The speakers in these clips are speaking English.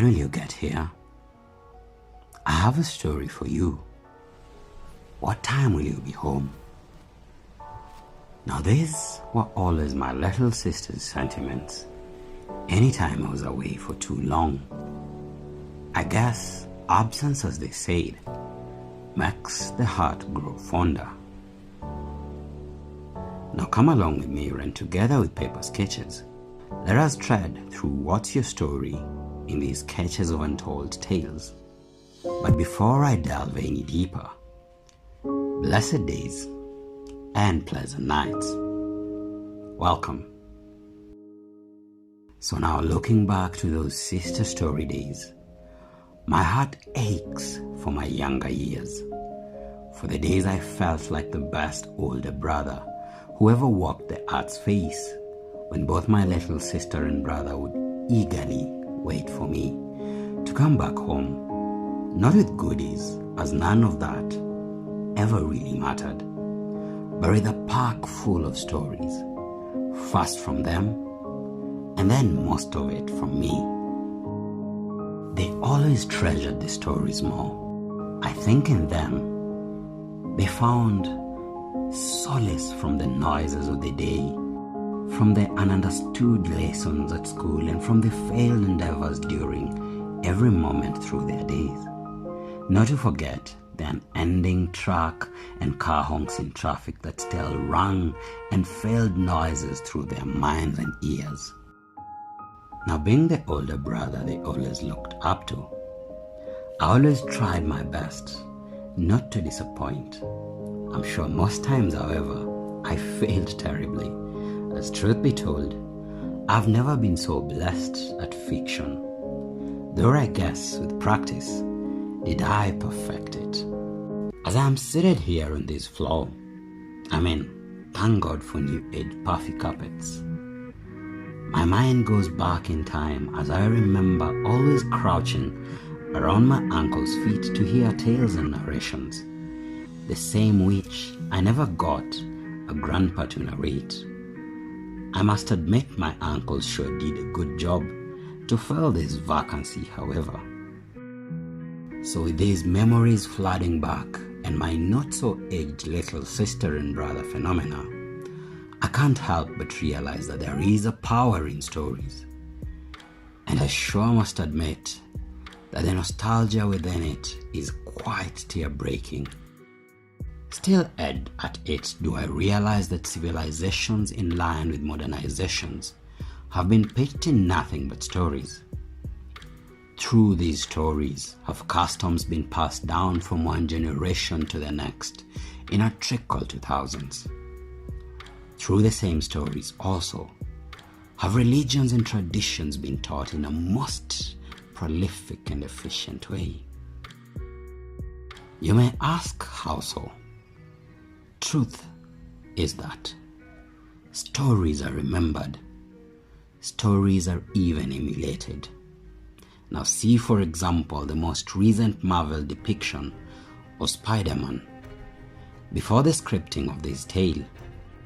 When will you get here? I have a story for you. What time will you be home? Now these were always my little sister's sentiments. Anytime I was away for too long. I guess absence, as they said, makes the heart grow fonder. Now come along with me, and together with pepasketches, let us tread through What's Your Story in these sketches of untold tales. But before I delve any deeper, blessed days and pleasant nights. Welcome. So now, looking back to those sister story days, my heart aches for my younger years, for the days I felt like the best older brother who ever walked the earth's face, when both my little sister and brother would eagerly wait for me to come back home, not with goodies, as none of that ever really mattered, but with a pack full of stories, first from them, and then most of it from me. They always treasured the stories more. I think in them, they found solace from the noises of the day, from the ununderstood lessons at school, and from the failed endeavors during every moment through their days. Not to forget the unending truck and car honks in traffic that still rang and failed noises through their minds and ears. Now, being the older brother they always looked up to, I always tried my best not to disappoint. I'm sure most times, however, I failed terribly, as truth be told, I've never been so blessed at fiction, though I guess with practice did I perfect it. As I am seated here on this floor, thank God for new age puffy carpets, my mind goes back in time as I remember always crouching around my uncle's feet to hear tales and narrations, the same which I never got a grandpa to narrate. I must admit my uncle sure did a good job to fill this vacancy, however. So with these memories flooding back and my not-so-aged little sister and brother phenomena, I can't help but realize that there is a power in stories. And I sure must admit that the nostalgia within it is quite tear-breaking. Still at it do I realize that civilizations in line with modernizations have been pitched in nothing but stories. Through these stories have customs been passed down from one generation to the next in a trickle to thousands. Through the same stories also have religions and traditions been taught in a most prolific and efficient way. You may ask, how so? Truth is that stories are remembered, stories are even emulated. Now see, for example, the most recent Marvel depiction of Spider-Man. Before the scripting of this tale,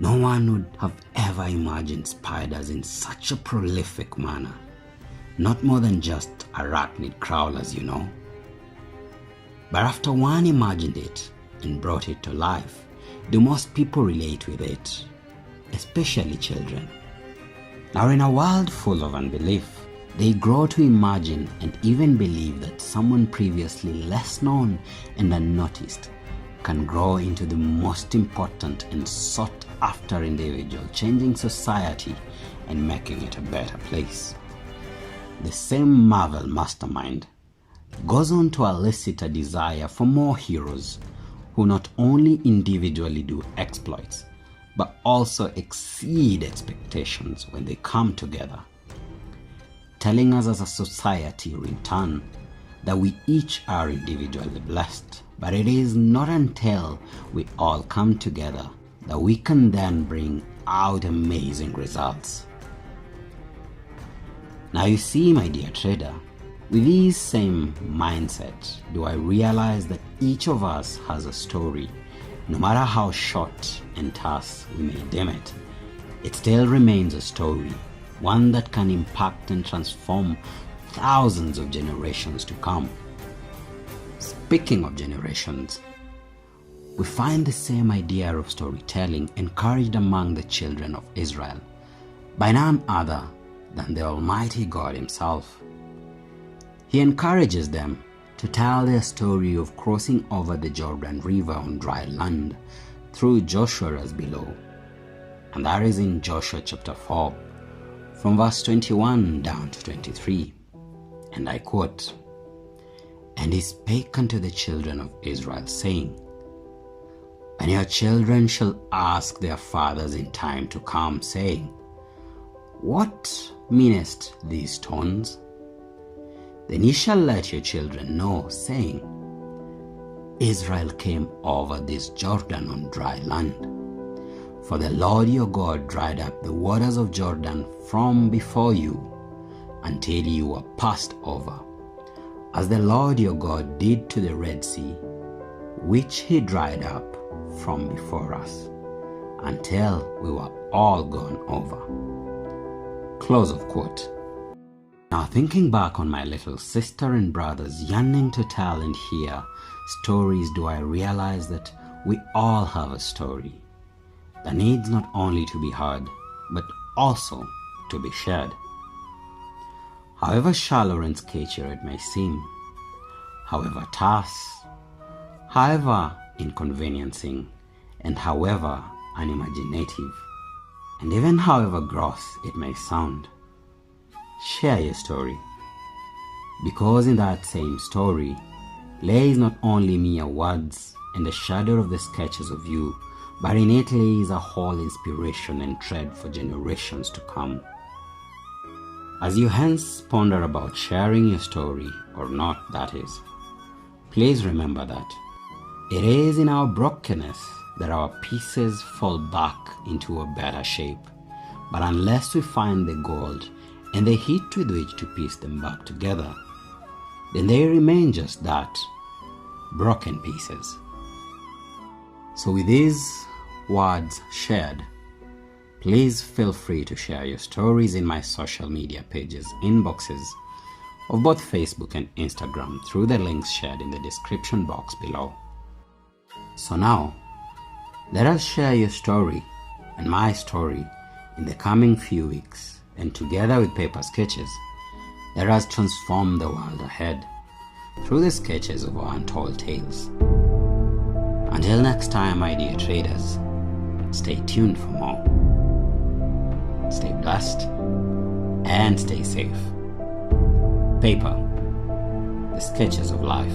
no one would have ever imagined spiders in such a prolific manner, not more than just arachnid crawlers, you know. But after one imagined it and brought it to life, do most people relate with it, especially children? Now, in a world full of unbelief, they grow to imagine and even believe that someone previously less known and unnoticed can grow into the most important and sought after individual, changing society and making it a better place. The same Marvel mastermind goes on to elicit a desire for more heroes who not only individually do exploits, but also exceed expectations when they come together, telling us as a society in turn that we each are individually blessed, but it is not until we all come together that we can then bring out amazing results. Now you see, my dear trader, with this same mindset do I realize that each of us has a story. No matter how short and terse we may deem it, it still remains a story, one that can impact and transform thousands of generations to come. Speaking of generations, we find the same idea of storytelling encouraged among the children of Israel by none other than the Almighty God Himself. He encourages them to tell their story of crossing over the Jordan River on dry land through Joshua as below. And that is in Joshua chapter 4, from verse 21 down to 23. And I quote, "And he spake unto the children of Israel, saying, And your children shall ask their fathers in time to come, saying, What meanest these stones? Then ye shall let your children know, saying, Israel came over this Jordan on dry land. For the Lord your God dried up the waters of Jordan from before you, until you were passed over, as the Lord your God did to the Red Sea, which he dried up from before us, until we were all gone over." Close of quote. Now, thinking back on my little sister and brothers yearning to tell and hear stories, do I realize that we all have a story that needs not only to be heard, but also to be shared. However shallow and sketchy it may seem, however terse, however inconveniencing, and however unimaginative, and even however gross it may sound, share your story. Because in that same story lays not only mere words and the shadow of the sketches of you, but in it lays a whole inspiration and thread for generations to come. As you hence ponder about sharing your story, or not that is, please remember that it is in our brokenness that our pieces fall back into a better shape. But unless we find the gold and the heat with which to piece them back together, then they remain just that, broken pieces. So with these words shared, please feel free to share your stories in my social media pages inboxes of both Facebook and Instagram through the links shared in the description box below. So now, let us share your story and my story in the coming few weeks, and together with Pepasketches, let us transform the world ahead through the sketches of our untold tales. Until next time, my dear traders, stay tuned for more. Stay blessed and stay safe. Paper, the sketches of life.